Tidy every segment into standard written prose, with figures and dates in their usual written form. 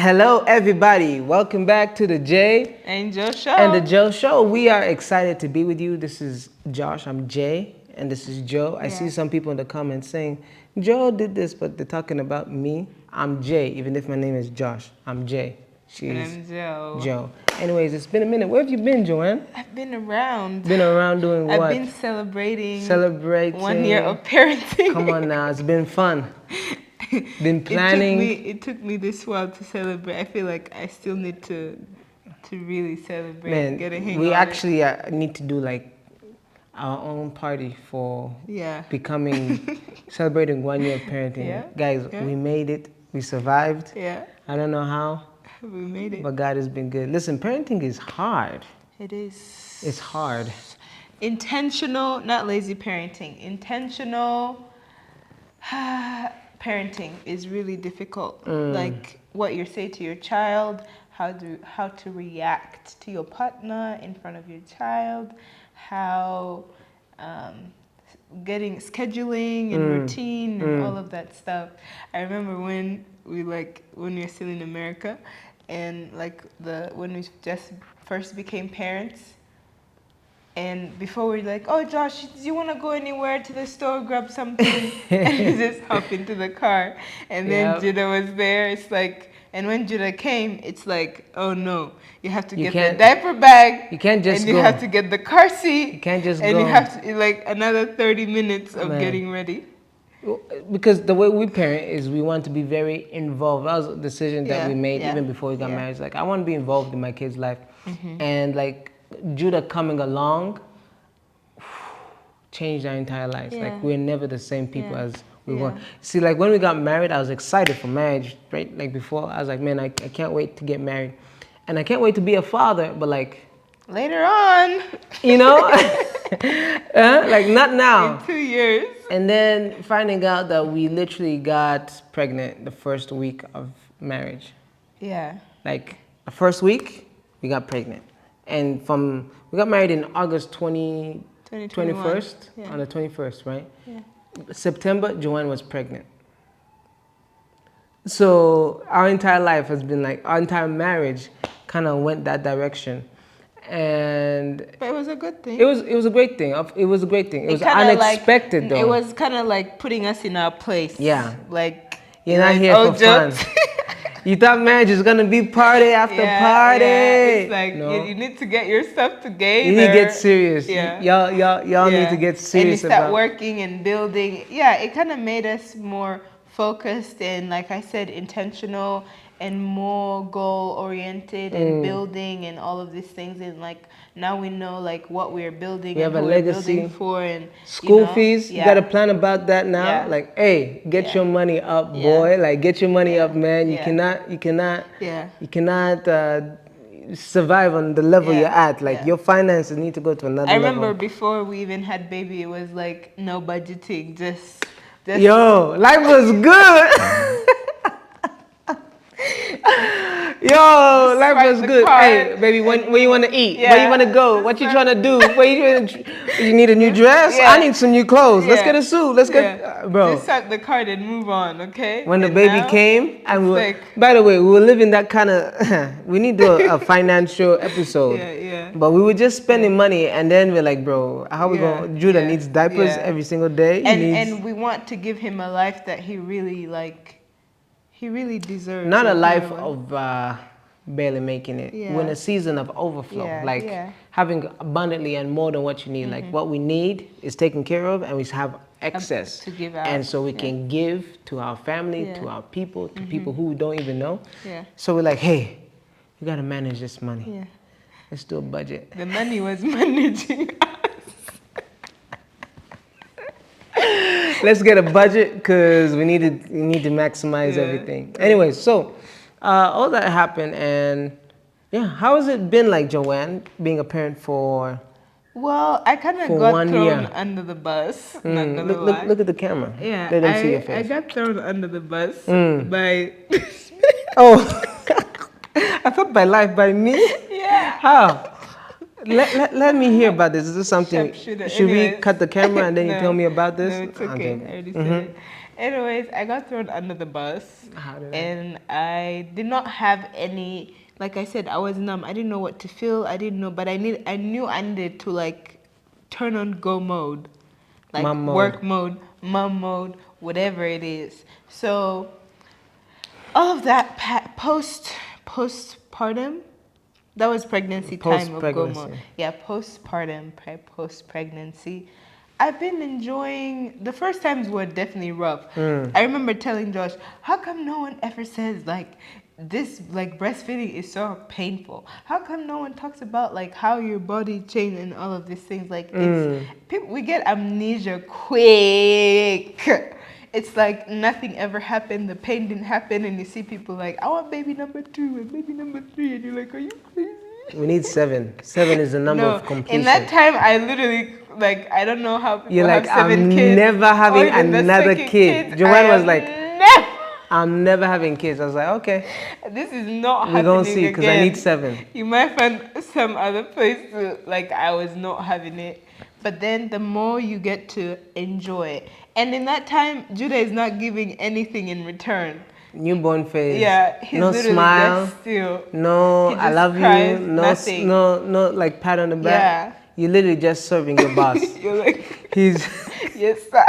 Hello, everybody. Welcome back to the Jay and Joe Show. and the Joe Show. We are excited to be with you. This is Josh. I'm Jay, and this is Joe. I see some people in the comments saying, Joe did this, but they're talking about me. I'm Jay, even if my name is Josh. I'm Jay. She's Joe. Anyways, it's been a minute. Where have you been, Joanne? I've been around. Been around doing what? I've been celebrating 1 year of parenting. Come on now, it's been fun. Been planning. It took me this while to celebrate. I feel like I still need to really celebrate. Man, get a hang we on actually need to do like our own party for becoming celebrating 1 year of parenting. Yeah. Guys, we made it. We survived. Yeah. I don't know how. We made it. But God has been good. Listen, parenting is hard. It is. It's hard. Intentional, not lazy parenting. Intentional parenting is really difficult. Like what you say to your child, how to react to your partner in front of your child, how getting scheduling and routine and all of that stuff. I remember when we were still in America, and when we just first became parents. And before we're like, oh, Josh, do you want to go anywhere to the store, grab something? And we just hop into the car. And then Judah was there. It's like, and when Judah came, it's like, oh, no. You have to get the diaper bag. You can't just go. And you have to get the car seat. You can't just and go. And you have to, another 30 minutes of getting ready. Because the way we parent is we want to be very involved. That was a decision that we made even before we got married. It's like, I want to be involved in my kids' life. And Judah coming along changed our entire lives. Like we're never the same people as we were. See, when we got married, I was excited for marriage, right? Like before, I was like, man, I can't wait to get married. And I can't wait to be a father, but later on. You know? Not now. In 2 years. And then finding out that we literally got pregnant the first week of marriage. Yeah. The first week, we got pregnant. And we got married in August 21st, on the 21st, right? Yeah. September, Joanne was pregnant. So our entire life has been our entire marriage kind of went that direction. But it was a good thing. It was a great thing. It was a great thing. It was unexpected though. It was kind of putting us in our place. Yeah. You're not here for fun. You thought marriage is gonna be party after party. Yeah. It's you need to get your stuff together. You need to get serious. Yeah. Y'all need to get serious and you start working and building. Yeah, it kind of made us more focused and, like I said, intentional and more goal oriented and building and all of these things. And now we know what we're building we and have who a we're legacy. Building for and school fees. You got to plan about that now. Hey, get your money up, boy. Get your money up, man. You cannot survive on the level you're at. Your finances need to go to another level. I remember before we even had baby, it was no budgeting, just yo, life was good. Yo, life was good. Hey, baby, where you want to eat? Where you want to go? What you trying to do? You need a new dress? I need some new clothes. Let's get a suit. Let's get, bro. Just set the card and move on, okay? When the baby came, and by the way, we were living that kind of. We need to do a financial episode. Yeah. But we were just spending money, and then we're like, bro, how we going? Judah needs diapers every single day. And we want to give him a life that he really He really deserves. Not a life of barely making it. We're in a season of overflow. Having abundantly and more than what you need. What we need is taken care of, and we have excess to give out. And so we can give to our family, to our people, to people who we don't even know. So we're like, hey, we got to manage this money. Let's do a budget. The money was managing us. Let's get a budget because we need to maximize everything. Anyway, so all that happened, and how has it been Joanne, being a parent for? Well, I kind of got thrown under the bus. Look at the camera. Yeah, let them see your face. I got thrown under the bus by. Oh, I thought by me. Yeah. How? Let me hear about this. Is this something? Should we cut the camera and then you tell me about this? No, it's okay. I already said it. Anyways, I got thrown under the bus, How did I? and I did not have any. Like I said, I was numb. I didn't know what to feel. I didn't know, but I knew I needed to like turn on go mode, like Mom mode. work mode, mom mode, whatever it is. So all of that postpartum. That was pregnancy time of go mode. Yeah, postpartum, post pregnancy. I've been enjoying. The first times were definitely rough. I remember telling Josh, "How come no one ever says like this? Like breastfeeding is so painful. How come no one talks about like how your body changed and all of these things? Like it's people, we get amnesia quick." It's like nothing ever happened, the pain didn't happen, and you see people like, I want baby number 2 and baby number 3, and you're like, are you crazy? We need 7. 7 is the number of completion. In that time, I literally, like, I don't know how people You're like, have 7 I'm kids. never having another kid. Joanne was like, never. I'm never having kids. I was like, okay. This is not happening. We're going to see, because I need 7. You might find some other place to, like, I was not having it. But then the more you get to enjoy it. And in that time, Judah is not giving anything in return. Newborn phase. Yeah, he's no literally smile. just still. No, I love you. Nothing. No, like pat on the back. Yeah. You're literally just serving your boss. You're like, He's. yes, sir.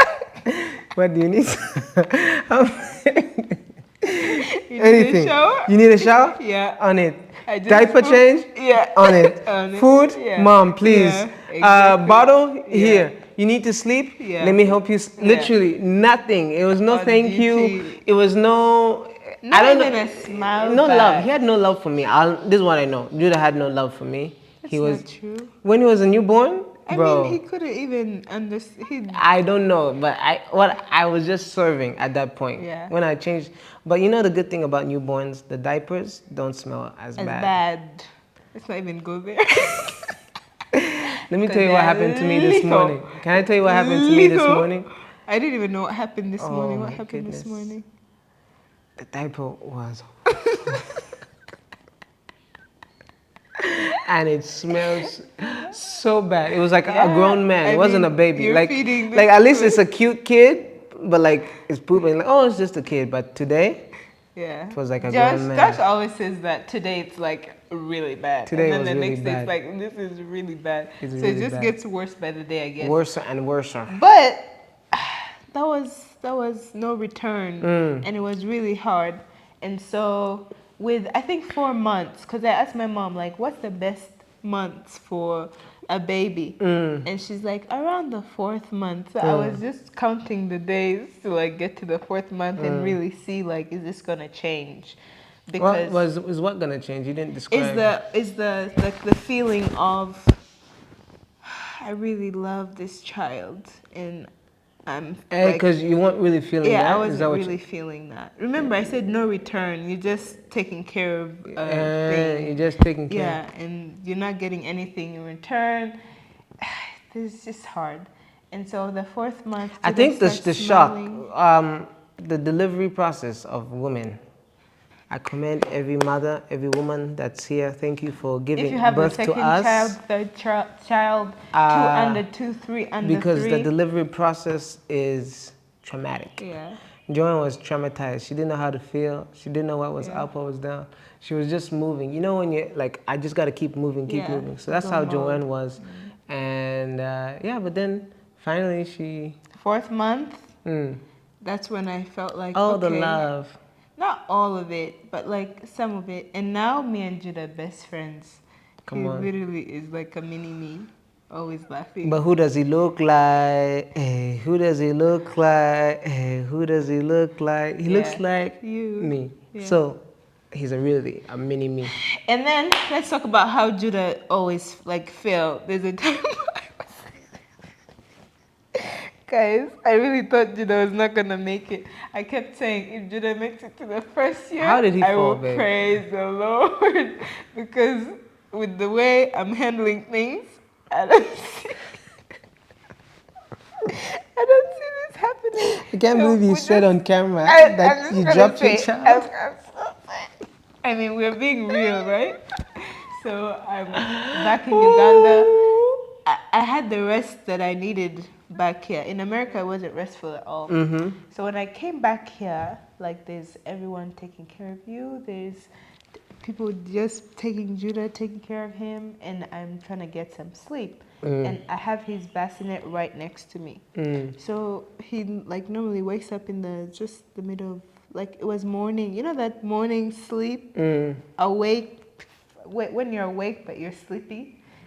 What do you need? You Anything. need a shower? You need a shower? Yeah. On it. I just Diaper change? Yeah. On it. On it. Food? Yeah. Mom, please. Yeah, exactly. Bottle? Yeah. Here. You need to sleep? Yeah. Let me help you. Literally nothing. It was no On thank duty. you. It was no. Not I don't even know. a smile No back. love. He had no love for me. This is what I know. Judah had no love for me. That's He was not true. when he was a newborn. I Bro, mean, he couldn't even understand. I don't know, but I was just serving at that point. Yeah. When I changed, but you know the good thing about newborns, the diapers don't smell as bad. Let's not even go there. Let me tell you what happened to me this morning. Can I tell you what happened to me this morning? I didn't even know what happened this morning. What my happened this goodness. morning? The diaper was, and it smells so bad. It was like a grown man. It wasn't a baby. you're Like feeding at least it's a cute kid, but like it's pooping. Like, oh, it's just a kid. But today, Yeah. it was like a grown man. Josh always says that today it's like really bad. Today and then was the really next day bad. it's like, this is really bad. It's so really it just bad. gets worse by the day, I guess. Worse and worse. But that was no return. Mm. And it was really hard. And so with, I think 4 months, because I asked my mom, like, what's the best months for a baby? And she's like, around the 4th month. So I was just counting the days to like get to the 4th month and really see like, is this gonna change? Because Is what gonna change? You didn't describe. is the feeling of, I really love this child, and I'm Because you weren't really feeling that. I Is that wasn't what really feeling that. Remember, I said no return. You're just taking care of thing. you're just taking care. Yeah, and you're not getting anything in return. This is just hard. And so the 4th month, I think the shock, the delivery process of women. I commend every mother, every woman that's here. Thank you for giving if you have birth a to second us. child, third child, 2 under 2, 3 under because 3. the delivery process is traumatic. Yeah. Joanne was traumatized. She didn't know how to feel. She didn't know what was up, what was down. She was just moving. You know when you're like, I just got to keep moving, keep moving. So that's how Joanne was. And but then finally she... 4th month, that's when I felt like, oh, okay, the love. Not all of it, but like some of it. And now me and Judah are best friends. Come on. He literally is like a mini me, always laughing. But who does he look like? Hey, who does he look like? Hey, who does he look like? He looks like me. Yeah. So he's a mini me. And then let's talk about how Judah always like failed. There's a time guys, I really thought Judah was not gonna make it. I kept saying, if Judah makes it to the 1st year, How did he I fall, will babe? praise the Lord. Because with the way I'm handling things, I don't see this happening. I can't believe you said on camera I'm that just you gonna dropped your say, child. I mean, we're being real, right? So I'm back in Uganda. I had the rest that I needed back here. In America, it wasn't restful at all. So when I came back here, like there's everyone taking care of you. There's people just taking Judah, taking care of him, and I'm trying to get some sleep. And I have his bassinet right next to me. So he like normally wakes up in the middle of, like, it was morning. You know that morning sleep, awake, when you're awake but you're sleepy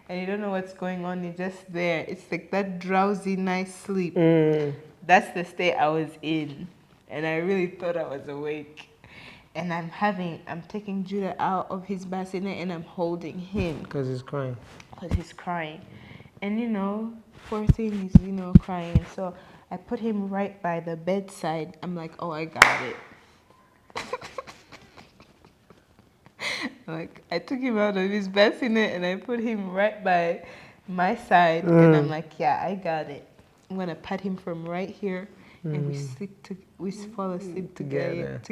and you don't know what's going on. You're just there. It's like that drowsy, nice sleep. That's the state I was in, and I really thought I was awake. And I'm taking Judah out of his bassinet and I'm holding him Because he's crying. because he's crying. And poor thing, he's crying. So I put him right by the bedside. I'm like, oh, I got it. Like, I took him out of his bassinet and I put him right by my side. And I'm like, yeah, I got it. I'm gonna pat him from right here, and we fall asleep together.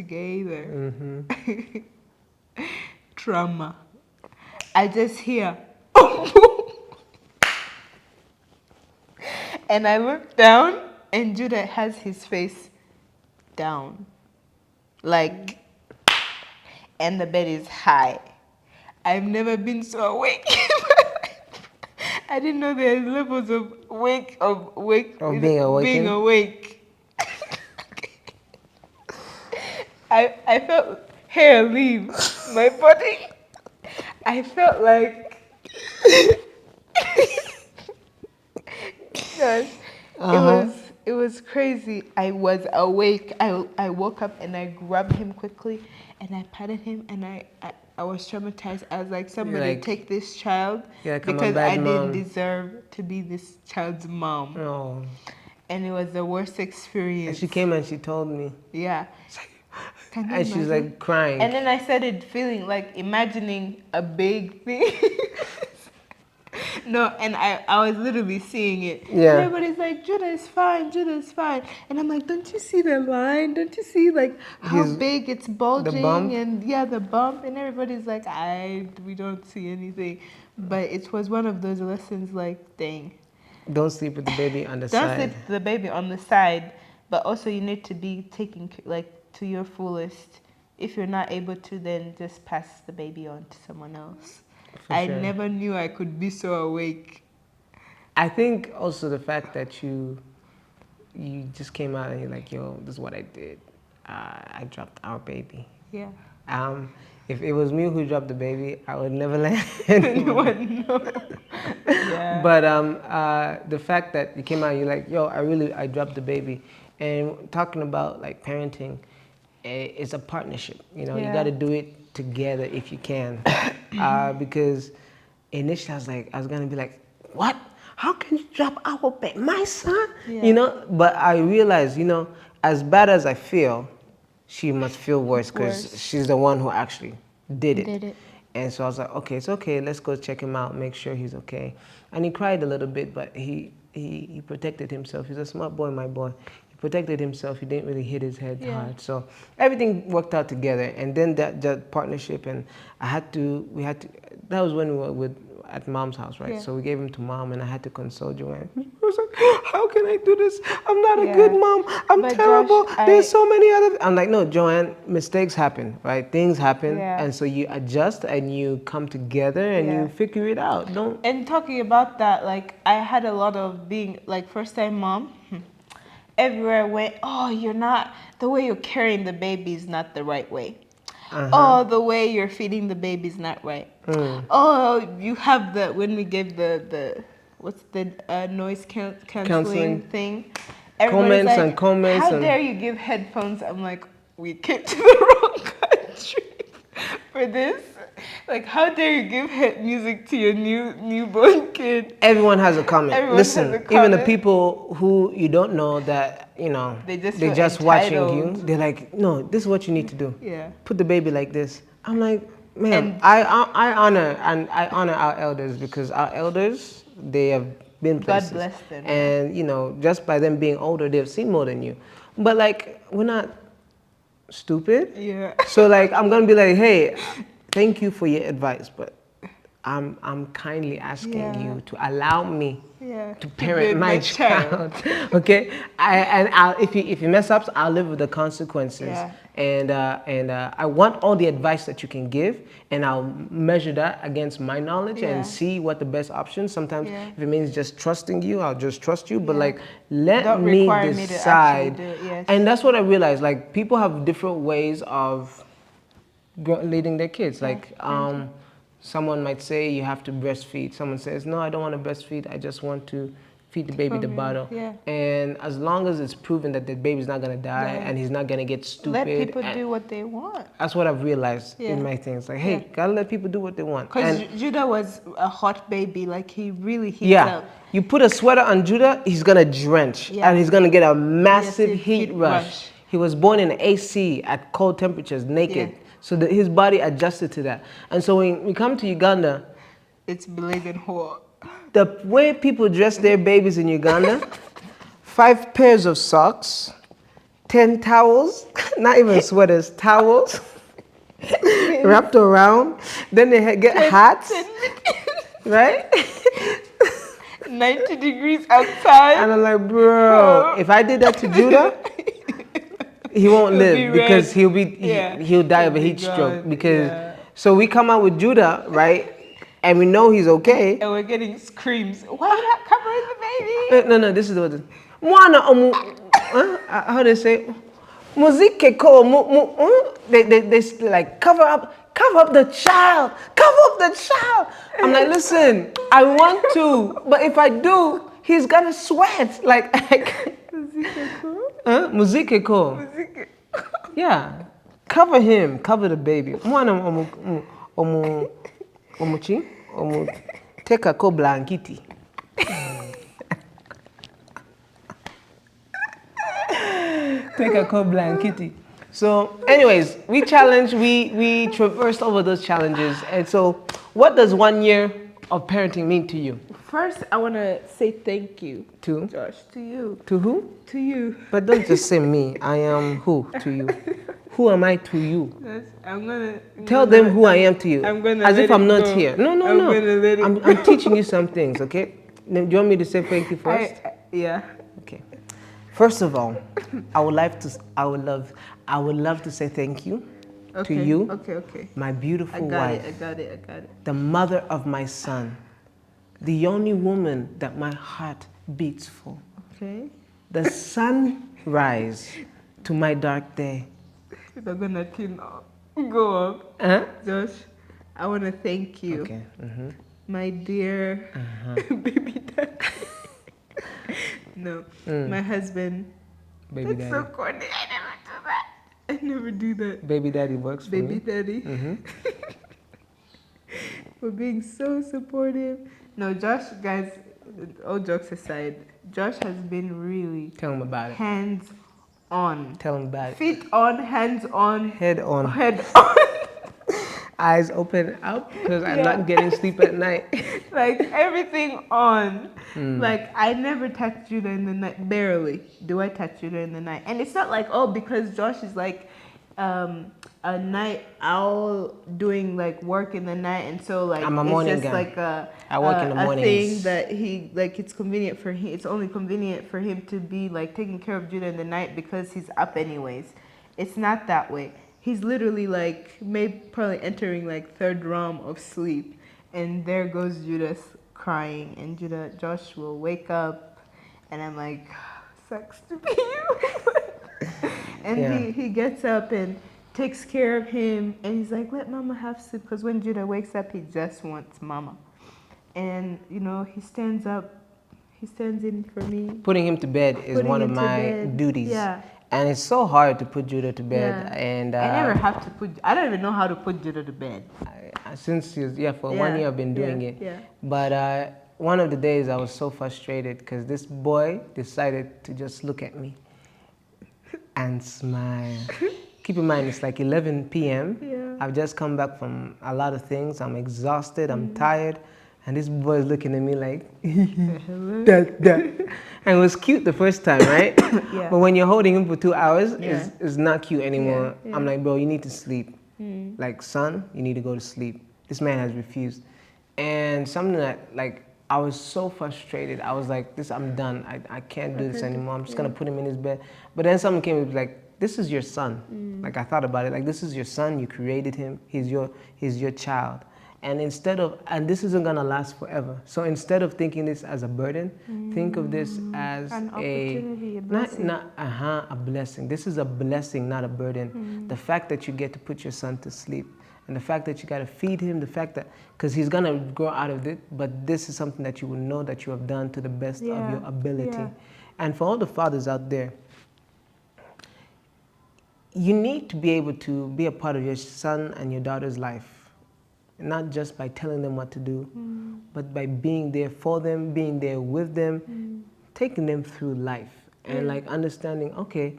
Trauma. I just hear, and I look down, and Judah has his face down, like, and the bed is high. I've never been so awake. I didn't know there's levels of Being awakened. being awake. I felt hair leave my body. I felt like gosh, it was crazy. I was awake. I woke up and I grabbed him quickly and I patted him, and I was traumatized. I was like, somebody take this child, because I didn't deserve to be this child's mom. Oh. And it was the worst experience. And she came and she told me. Yeah. And she's like crying. And then I started feeling like imagining a big thing. No, and I was literally seeing it. Yeah. And everybody's like, Judah is fine, Judah is fine. And I'm like, don't you see the line? Don't you see like how big it's bulging? The bump? And yeah, the bump. And everybody's like, we don't see anything. But it was one of those lessons like, dang. Don't sleep with the baby on the side. Don't sleep with the baby on the side. But also you need to be taking like to your fullest. If you're not able to, then just pass the baby on to someone else. I never knew I could be so awake. I think also the fact that you just came out and you're like, yo, this is what I did. I dropped our baby. Yeah. If it was me who dropped the baby, I would never let anyone know. Yeah. But the fact that you came out and you're like, yo, I dropped the baby. And talking about like parenting, it's a partnership. You know, you got to do it together if you can. Because initially I was gonna be like, what? How can you drop our baby, my son? Yeah. You know, but I realized, you know, as bad as I feel, she must feel worse because she's the one who actually did it. And so I was like, okay, it's okay. Let's go check him out, make sure he's okay. And he cried a little bit, but he protected himself. He's a smart boy, my boy. Protected himself. He didn't really hit his head hard. So everything worked out together. And then that partnership, and we had to, that was when we were at mom's house, right? Yeah. So we gave him to mom, and I had to console Joanne. I was like, how can I do this? I'm not a good mom. I'm terrible. Josh, there's so many other, I'm like, no, Joanne, mistakes happen, right? Things happen. Yeah. And so you adjust and you come together and you figure it out. And talking about that, like I had a lot of being like first time mom. Everywhere I went, oh, you're not, the way you're carrying the baby is not the right way. Oh, the way you're feeding the baby is not right. Oh, you have when we gave what's the noise canceling thing? Comments like, and comments. How dare you give headphones? I'm like, we came to the wrong country for this. Like, how dare you give music to your newborn kid? Everyone has a comment. Listen, even the people who you don't know that, you know, they're just watching you, they're like, no, this is what you need to do. Yeah. Put the baby like this. I'm like, man, I honor our elders, because our elders, they have been places. God bless them. And, you know, just by them being older, they've seen more than you. But like, we're not stupid. Yeah. So like, I'm going to be like, hey, thank you for your advice, but I'm kindly asking Yeah. you to allow me Yeah. to To parent be my my child. child. Okay, if you mess up, I'll live with the consequences. Yeah. And I want all the advice that you can give, and I'll measure that against my knowledge Yeah. and see what the best option. Sometimes Yeah. if it means just trusting you, I'll just trust you. But Yeah. like, let Don't me require me to actually decide. do it. Yes. And that's what I realized. Like, people have different ways of leading their kids. Yeah, Like, someone might say you have to breastfeed. Someone says, no, I don't want to breastfeed. I just want to feed the baby the Formula, bottle. yeah. And as long as it's proven that the baby's not going to die Yeah. and he's not going to get stupid. Let people and do what they want. that's what I've realized Yeah. in my things. Like, hey, gotta let people do what they want. Because And Judah was a hot baby. Like, he really heats yeah, up. you put a sweater on Judah, he's gonna drench, Yeah. and he's gonna get a massive Massive heat heat rush. rush. He was born in AC at cold temperatures, naked, Yeah. so that his body adjusted to that. And so when we come to Uganda, It's blazing hot. the way people dress their babies in Uganda, 5 pairs of socks, 10 towels, not even sweaters, towels wrapped around. Then they get hats, right? 90 degrees outside. And I'm like, bro, if I did that to Judah, he won't He'll live be because red. Yeah. he'll die of a He'll be heat stroke. gone. Because Yeah. so we come out with Judah, right? And we know he's okay. And we're getting screams. Why are you not covering the baby? No, this is what it is. Mwana how they say? Muzike ko they like cover up the child. Cover up the child. I'm like, listen, I want to, but if I do, he's gonna sweat. Like, Muzike ko. Yeah. Cover him. Cover the baby. Mwana omuchi teka ko blankiti. Take a cold blankety. So, anyways, we traversed over those challenges. And so, what does 1 year of parenting mean to you? First, I want to say thank you, To? Josh, to you. To who? To you. But don't just say me. I am who to you? Who am I to you? I'm gonna Tell them who I am to you. I'm gonna as let if I'm it not go. here. No. I'm gonna let it I'm teaching you some things, okay? Do you want me to say thank you first? Yeah. Okay. First of all, I would love to say thank you to you, Okay. my beautiful wife, I got it. the mother of my son, the only woman that my heart beats for, Okay. the sunrise to my dark day. They're gonna go up. Huh? Josh, I want to thank you, Okay. my dear baby daddy. No, my husband. Baby That's daddy. so corny. I never do that. Baby daddy works for Baby me. daddy. For being so supportive. No, Josh, guys, all jokes aside, Josh has been really Tell him about it. hands on. Tell him about it. Feet on, hands on, Head on. head on. Eyes open up because I'm Yeah. not getting sleep at night. Like everything on. Like I never touch Judah in the night. Barely do I touch Judah in the night. And it's not like, oh, because Josh is like a night owl doing like work in the night, and so like I'm a it's morning just guy. like I work in the a mornings. thing that he like it's convenient for him. It's only convenient for him to be like taking care of Judah in the night because he's up anyways. It's not that way. He's literally like probably entering like third realm of sleep, and there goes Judah crying, and Josh will wake up, and I'm like, sucks to be you. And Yeah. he gets up and takes care of him, and he's like, let mama have sleep, because when Judah wakes up, he just wants mama. And you know, he stands in for me. Putting him to bed is Putting one of him to my bed. duties. Yeah. And it's so hard to put Judah to bed. Yeah. And I never have to I don't even know how to put Judah to bed. since for Yeah, 1 year I've been doing yeah, it. yeah. But one of the days I was so frustrated because this boy decided to just look at me and smile. Keep in mind, it's like 11 p.m. Yeah. I've just come back from a lot of things. I'm exhausted. I'm tired. And this boy is looking at me like, Hello? that. And it was cute the first time, right? Yeah. But when you're holding him for 2 hours, Yeah. it's not cute anymore. Yeah, yeah. I'm like, bro, you need to sleep. Like, son, you need to go to sleep. This man has refused. And something that, like, I was so frustrated. I was like, this, I'm done. I can't do this anymore. I'm just going to put him in his bed. But then something came, it was like, this is your son. Like, I thought about it. Like, this is your son. You created him. He's your child. And instead of, and this isn't going to last forever. So instead of thinking this as a burden, think of this as an opportunity, a blessing. A blessing. This is a blessing, not a burden. The fact that you get to put your son to sleep, and the fact that you got to feed him, the fact that, because he's going to grow out of it, but this is something that you will know that you have done to the best of your ability. Yeah. And for all the fathers out there, you need to be able to be a part of your son and your daughter's life. Not just by telling them what to do, but by being there for them, being there with them, taking them through life, and like understanding, okay,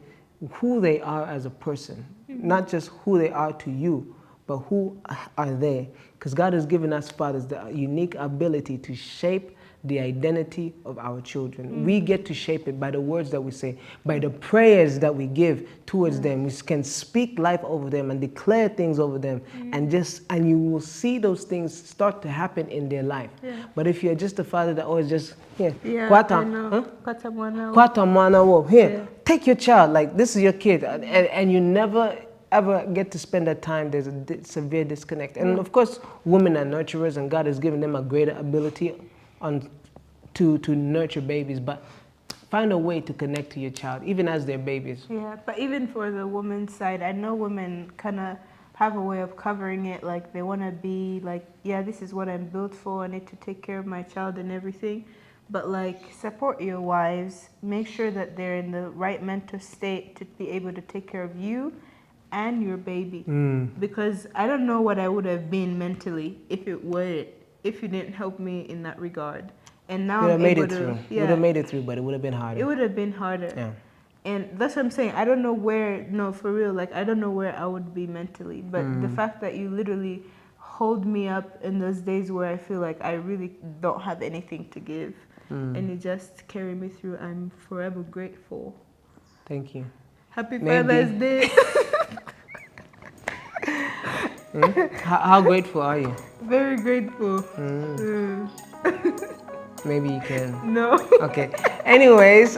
who they are as a person, not just who they are to you, but who are they? Because God has given us fathers the unique ability to shape the identity of our children. We get to shape it by the words that we say, by the prayers that we give towards them. We can speak life over them and declare things over them, and you will see those things start to happen in their life. But if you're just a father that always just, here, kwata mwana wo, here, take your child, like this is your kid, and you never ever get to spend that time, there's a severe disconnect. And of course, women are nurturers, and God has given them a greater ability to nurture babies, but find a way to connect to your child, even as they're babies. Yeah, but even for the woman's side, I know women kind of have a way of covering it, like they want to be like, yeah, this is what I'm built for, I need to take care of my child and everything. But like, support your wives, make sure that they're in the right mental state to be able to take care of you and your baby. Because I don't know what I would have been mentally if you didn't help me in that regard. And now I'm able to, you would have made it through, but it would have been harder. It would have been harder. And that's what I'm saying. I don't know where, no, for real, like I don't know where I would be mentally. But the fact that you literally hold me up in those days where I feel like I really don't have anything to give, and you just carry me through, I'm forever grateful. Thank you. Happy Father's Day. How grateful are you? Very grateful. Maybe you can. No. Okay. Anyways,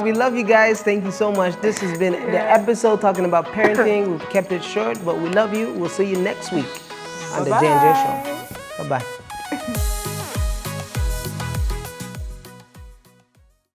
we love you guys. Thank you so much. This has been the episode talking about parenting. We've kept it short, but we love you. We'll see you next week on the J&J Show. Bye-bye.